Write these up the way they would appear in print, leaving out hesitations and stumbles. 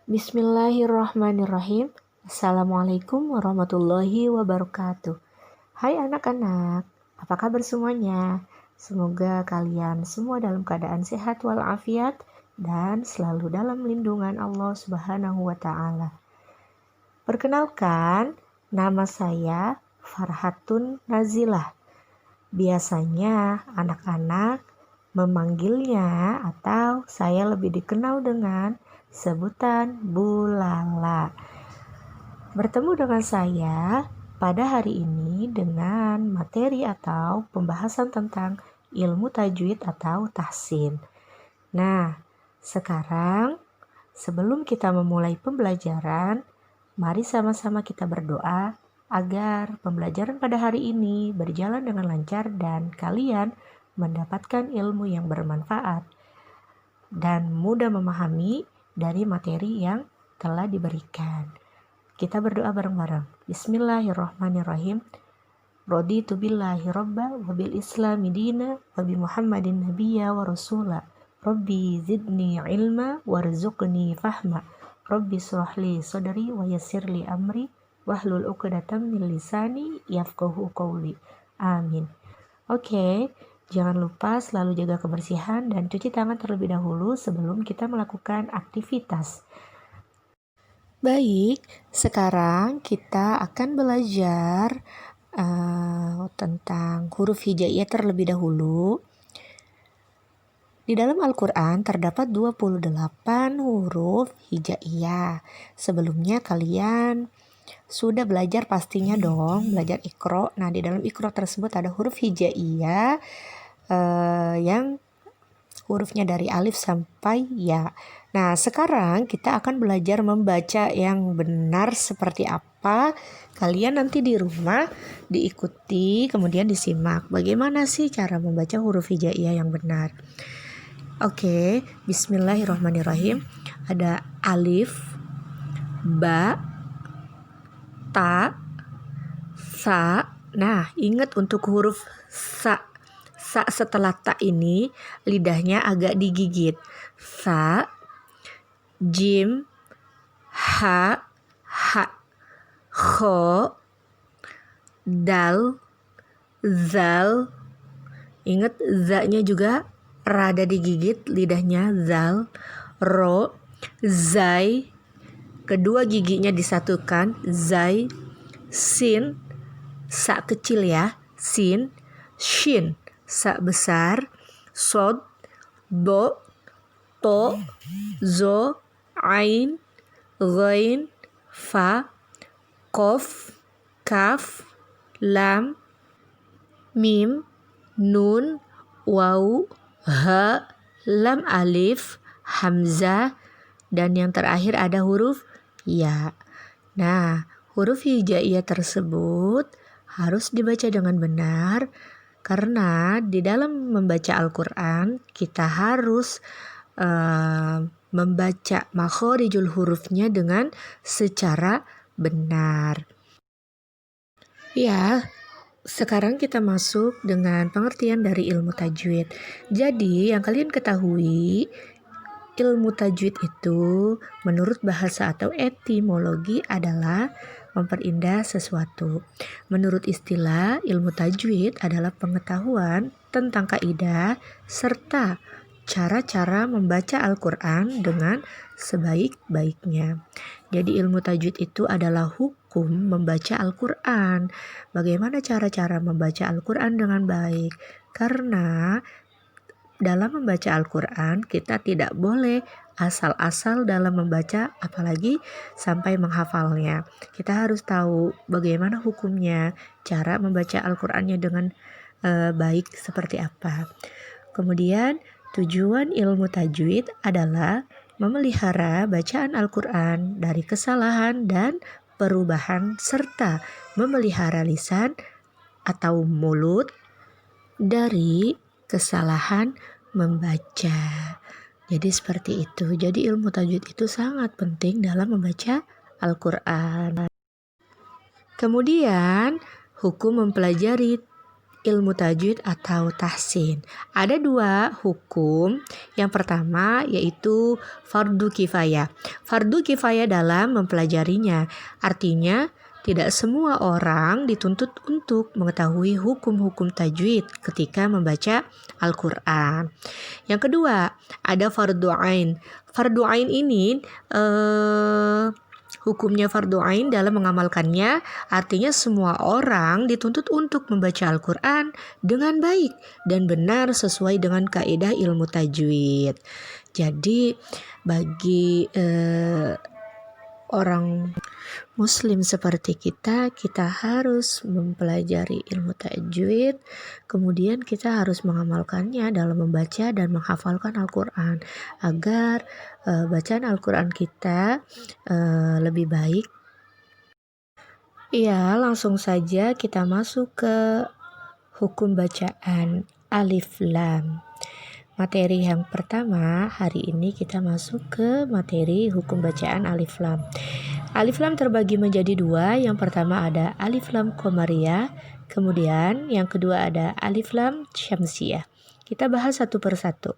Bismillahirrahmanirrahim. Assalamualaikum warahmatullahi wabarakatuh. Hai anak-anak, apa kabar semuanya? Semoga kalian semua dalam keadaan sehat walafiat dan selalu dalam lindungan Allah Subhanahu wa Ta'ala. Perkenalkan, nama saya Farhatun Nazilah. Biasanya anak-anak memanggilnya atau saya lebih dikenal dengan sebutan Bu Lala. Bertemu dengan saya pada hari ini dengan materi atau pembahasan tentang ilmu tajwid atau tahsin. Nah, sekarang sebelum kita memulai pembelajaran, mari sama-sama kita berdoa agar pembelajaran pada hari ini berjalan dengan lancar dan kalian mendapatkan ilmu yang bermanfaat dan mudah memahami dari materi yang telah diberikan. Kita berdoa bareng-bareng. Bismillahirrahmanirrahim. Raditu billahi robba wa bil islami dina wa bi muhammadin nabiyya wa rasula. Rabbi zidni ilma warzuqni fahma. Rabbi shrahli sadri wa yassirli amri wahlul 'uqdatam min lisani yafqahu qawli. Amin. Oke. Jangan lupa selalu jaga kebersihan dan cuci tangan terlebih dahulu sebelum kita melakukan aktivitas. Baik, sekarang kita akan belajar tentang huruf hijaiyah terlebih dahulu. Di dalam Al-Quran terdapat 28 huruf hijaiyah. Sebelumnya kalian sudah belajar pastinya dong, belajar Iqra. Nah, di dalam Iqra tersebut ada huruf hijaiyah yang hurufnya dari alif sampai ya. Nah, sekarang kita akan belajar membaca yang benar seperti apa. Kalian nanti di rumah diikuti, kemudian disimak. Bagaimana sih cara membaca huruf hijaiyah yang benar? Oke, bismillahirrahmanirrahim. Ada alif, ba, ta, sa. Nah, ingat untuk huruf sa. Sa setelah ta ini lidahnya agak digigit. Sa, jim, ha, kho, dal, zal. Ingat za-nya juga rada digigit lidahnya, zal, ro, zai. Kedua giginya disatukan, zai, sin, sa kecil ya, sin, shin, sa besar, sod, do, to, zo, ain, ghain, fa, kof, kaf, lam, mim, nun, waw, ha, lam alif, hamzah, dan yang terakhir ada huruf ya. Nah, huruf hijaiyah tersebut harus dibaca dengan benar karena di dalam membaca Al-Quran kita harus membaca makhorijul hurufnya dengan secara benar. Ya, sekarang kita masuk dengan pengertian dari ilmu tajwid. Jadi yang kalian ketahui, ilmu tajwid itu menurut bahasa atau etimologi adalah memperindah sesuatu. Menurut istilah, ilmu tajwid adalah pengetahuan tentang kaidah serta cara-cara membaca Al-Quran dengan sebaik-baiknya. Jadi ilmu tajwid itu adalah hukum membaca Al-Quran. Bagaimana cara-cara membaca Al-Quran dengan baik? Karena dalam membaca Al-Quran kita tidak boleh asal-asal dalam membaca, apalagi sampai menghafalnya. Kita harus tahu bagaimana hukumnya, cara membaca Al-Qurannya dengan baik seperti apa. Kemudian tujuan ilmu tajwid adalah memelihara bacaan Al-Quran dari kesalahan dan perubahan serta memelihara lisan atau mulut dari kesalahan membaca. Jadi seperti itu. Jadi ilmu tajwid itu sangat penting dalam membaca Al-Quran. Kemudian hukum mempelajari ilmu tajwid atau tahsin. Ada dua hukum. Yang pertama yaitu fardu kifayah. Fardu kifayah dalam mempelajarinya. Artinya tidak semua orang dituntut untuk mengetahui hukum-hukum tajwid ketika membaca Al-Quran. Yang kedua, ada fardu ain. Fardu ain ini hukumnya fardu ain dalam mengamalkannya, artinya semua orang dituntut untuk membaca Al-Quran dengan baik dan benar sesuai dengan kaidah ilmu tajwid. Jadi bagi orang Muslim seperti kita harus mempelajari ilmu tajwid, kemudian kita harus mengamalkannya dalam membaca dan menghafalkan Al-Quran agar bacaan Al-Quran kita lebih baik. Ya, langsung saja kita masuk ke hukum bacaan Alif Lam. Materi yang pertama, hari ini kita masuk ke materi hukum bacaan Alif Lam. Alif Lam terbagi menjadi dua. Yang pertama ada Alif Lam Qamariyah, kemudian yang kedua ada Alif Lam Syamsiyah. Kita bahas satu persatu.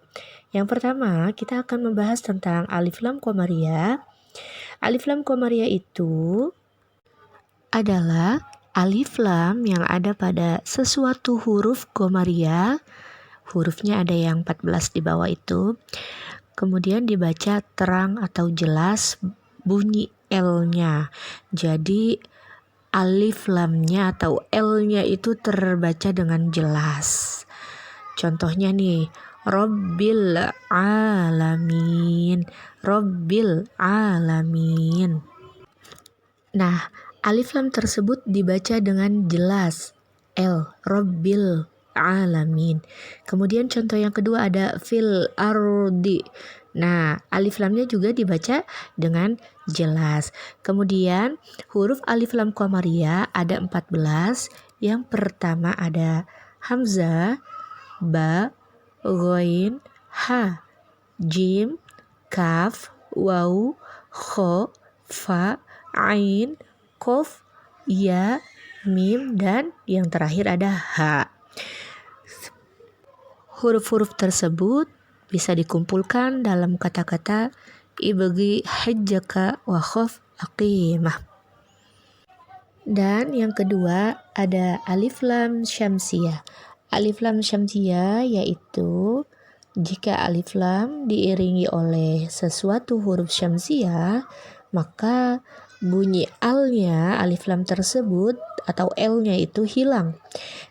Yang pertama, kita akan membahas tentang Alif Lam Qamariyah. Alif Lam Qamariyah itu adalah alif lam yang ada pada sesuatu huruf qamariyah. Hurufnya ada yang 14 di bawah itu. Kemudian dibaca terang atau jelas bunyi L-nya. Jadi alif lamnya atau L-nya itu terbaca dengan jelas. Contohnya nih, Rabbil alamin. Rabbil alamin. Nah, alif lam tersebut dibaca dengan jelas. L, Rabbil alamin. Kemudian contoh yang kedua ada fil ardi. Nah, alif lamnya juga dibaca dengan jelas. Kemudian huruf alif lam qamariyah ada 14. Yang pertama ada hamzah, ba, ghain, ha, jim, kaf, waw, kha, fa, ain, qaf, ya, mim, dan yang terakhir ada ha. Huruf-huruf tersebut bisa dikumpulkan dalam kata-kata ibghi hajjaka wa khaf aqimah. Dan yang kedua ada alif lam syamsiyah. Alif lam syamsiyah yaitu jika alif lam diiringi oleh sesuatu huruf syamsiyah, maka bunyi al-nya alif lam tersebut atau L-nya itu hilang.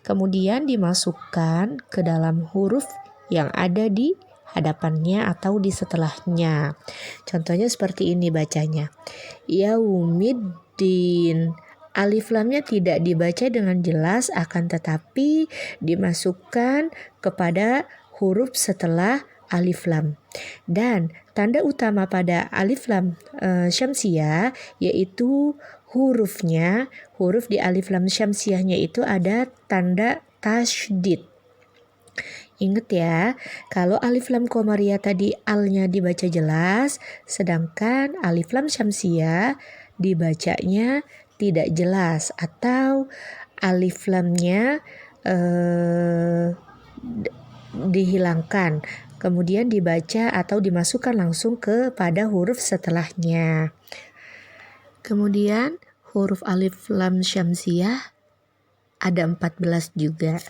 Kemudian dimasukkan ke dalam huruf yang ada di hadapannya atau di setelahnya. Contohnya seperti ini bacanya. Yaumiddin. Alif lamnya tidak dibaca dengan jelas, akan tetapi dimasukkan kepada huruf setelah alif lam. Dan tanda utama pada alif lam syamsiyah yaitu huruf di alif lam syamsiyahnya itu ada tanda tasydid. Ingat ya, kalau alif lam qamariyah tadi al-nya dibaca jelas, sedangkan alif lam syamsiyah dibacanya tidak jelas atau alif lamnya dihilangkan, kemudian dibaca atau dimasukkan langsung kepada huruf setelahnya. Kemudian huruf alif lam syamsiyah ada 14 juga.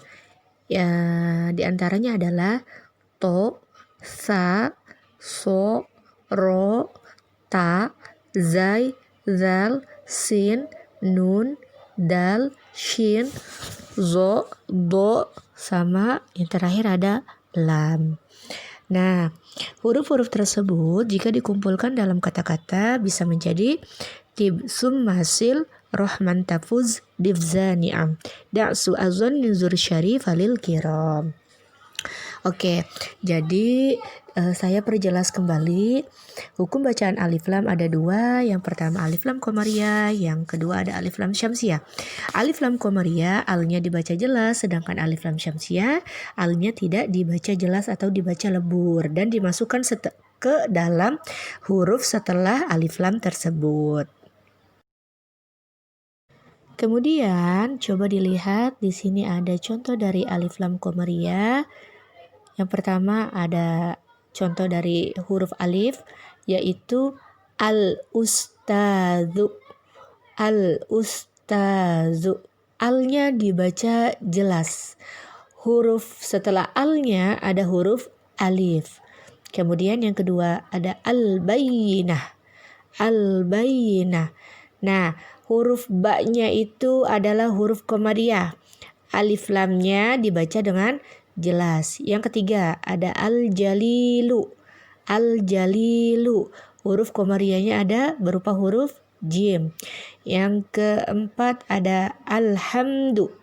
Ya, diantaranya adalah to, sa, so, ro, ta, zai, zal, sin, nun, dal, shin, zo, do, sama yang terakhir ada lam. Nah, huruf-huruf tersebut jika dikumpulkan dalam kata-kata bisa menjadi tibsum masil rohman tafuz divzani'am da'su azon nuzur syarif alil kiram. Oke, jadi saya perjelas kembali. Hukum bacaan alif lam ada dua. Yang pertama alif lam qamariyah, yang kedua ada alif lam syamsiyah. Alif lam qamariyah alnya dibaca jelas, sedangkan alif lam syamsiyah alnya tidak dibaca jelas atau dibaca lebur dan dimasukkan ke dalam huruf setelah alif lam tersebut. Kemudian coba dilihat di sini ada contoh dari alif lam qamariyah. Yang pertama ada contoh dari huruf alif yaitu al-ustadzu. Al-ustadzu. Alnya dibaca jelas. Huruf setelah alnya ada huruf alif. Kemudian yang kedua ada al-bayyinah. Al-bayyinah. Nah, huruf ba-nya itu adalah huruf qamariyah. Alif lamnya dibaca dengan jelas. Yang ketiga ada al-jalilu. Al-jalilu. Huruf qamariyahnya ada berupa huruf jim. Yang keempat ada alhamdu.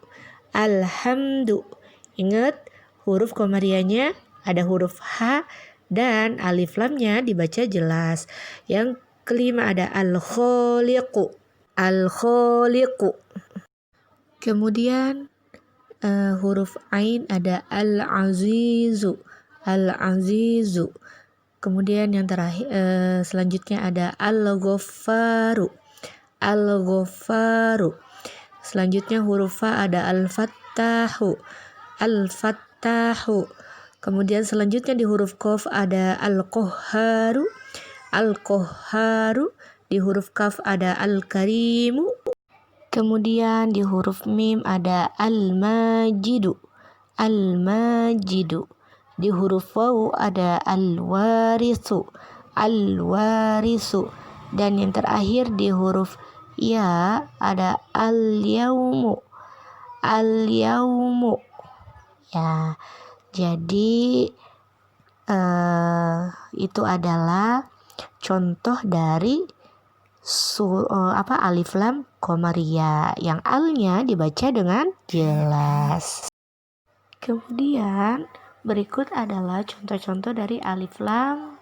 Alhamdu. Ingat huruf qamariyahnya ada huruf H dan alif lamnya dibaca jelas. Yang kelima ada al-khaliqu. Al-khaliqu. Kemudian huruf ain ada al-azizu. Al-azizu. Kemudian yang terakhir selanjutnya ada al-ghaffaru. Al-ghaffaru. Selanjutnya huruf fa ada al-fattahu. Al-fattahu. Kemudian selanjutnya di huruf qaf ada al-qahharu. Al-qahharu. Di huruf kaf ada al-karimu. Kemudian di huruf mim ada al-majidu. Al-majidu. Di huruf waw ada al-warisu. Al-warisu. Dan yang terakhir di huruf ya ada al-yaumu. Al-yaumu. Ya, jadi itu adalah contoh dari alif lam qamariyah yang alnya dibaca dengan jelas. Kemudian berikut adalah contoh-contoh dari alif lam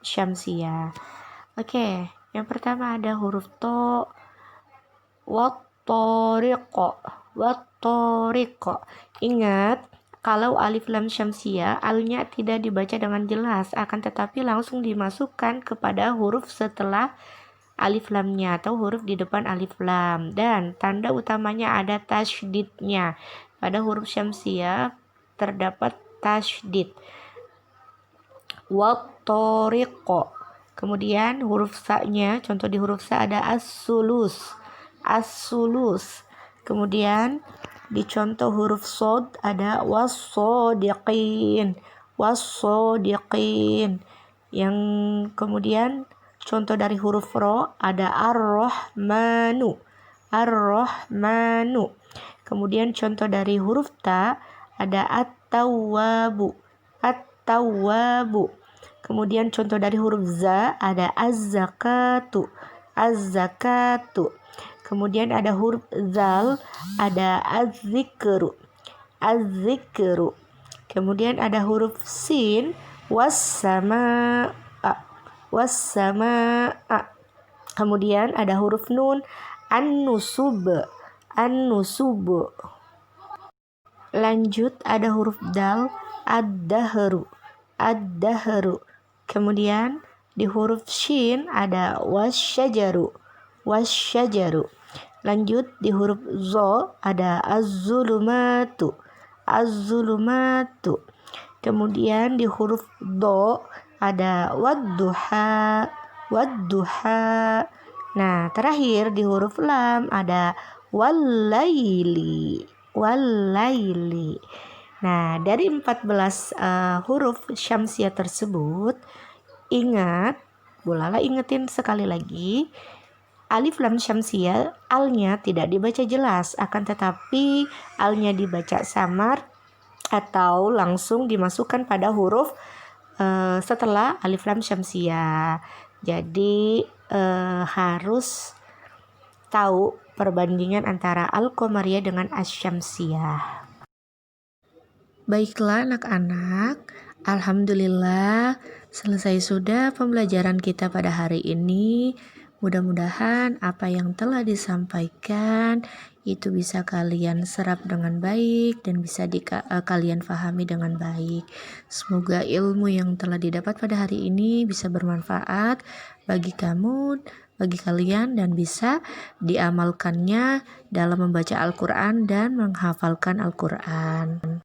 syamsiyah. Oke, yang pertama ada huruf to, wat-tariqa. Wat-tariqa. Ingat, kalau alif lam syamsiyah, alnya tidak dibaca dengan jelas, akan tetapi langsung dimasukkan kepada huruf setelah alif lamnya atau huruf di depan alif lam. Dan tanda utamanya ada tasydidnya. Pada huruf syamsiyah terdapat tasydid. Wat-tariqa. Kemudian huruf sa-nya, contoh di huruf sa ada as-sulus. As-sulus. Kemudian di contoh huruf sod ada was-sodiqin. Was-sodiqin. Yang kemudian contoh dari huruf ro ada ar-rahmanu. Ar-rahmanu. Kemudian contoh dari huruf ta ada at-tawwabu. At-tawwabu. Kemudian contoh dari huruf za ada az-zakatu. Az-zakatu. Kemudian ada huruf zal ada az-zikru. Az-zikru. Kemudian ada huruf sin was-samaa. Was-samaa. Kemudian ada huruf nun an-nusub. An-nusub. Lanjut ada huruf dal ad-dahru. Ad-dahru. Kemudian di huruf shin ada wasyajaru. Wasyajaru. Lanjut di huruf zo ada az-zulumatu. Az-zulumatu. Kemudian di huruf do ada wadduha. Wadduha. Nah, terakhir di huruf lam ada wallaili. Wallaili. Nah, dari 14 huruf syamsiyah tersebut, ingat, bolehlah ingetin sekali lagi, alif lam syamsiyah alnya tidak dibaca jelas, akan tetapi alnya dibaca samar atau langsung dimasukkan pada huruf setelah alif lam syamsiyah. Jadi harus tahu perbandingan antara al-qamariyah dengan asy-syamsiyah. Baiklah anak-anak, alhamdulillah selesai sudah pembelajaran kita pada hari ini. Mudah-mudahan apa yang telah disampaikan itu bisa kalian serap dengan baik dan bisa kalian pahami dengan baik. Semoga ilmu yang telah didapat pada hari ini bisa bermanfaat bagi kamu, bagi kalian dan bisa diamalkannya dalam membaca Al-Quran dan menghafalkan Al-Quran.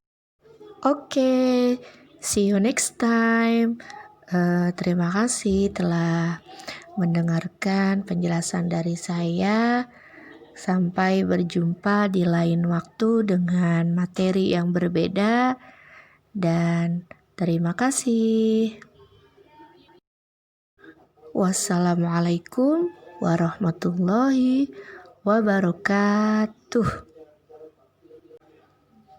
Oke, see you next time. Terima kasih telah mendengarkan penjelasan dari saya. Sampai berjumpa di lain waktu dengan materi yang berbeda, dan terima kasih. Wassalamualaikum warahmatullahi wabarakatuh.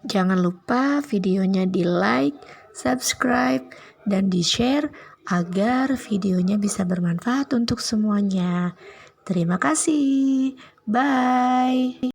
Jangan lupa videonya di like, subscribe, dan di share agar videonya bisa bermanfaat untuk semuanya. Terima kasih. Bye.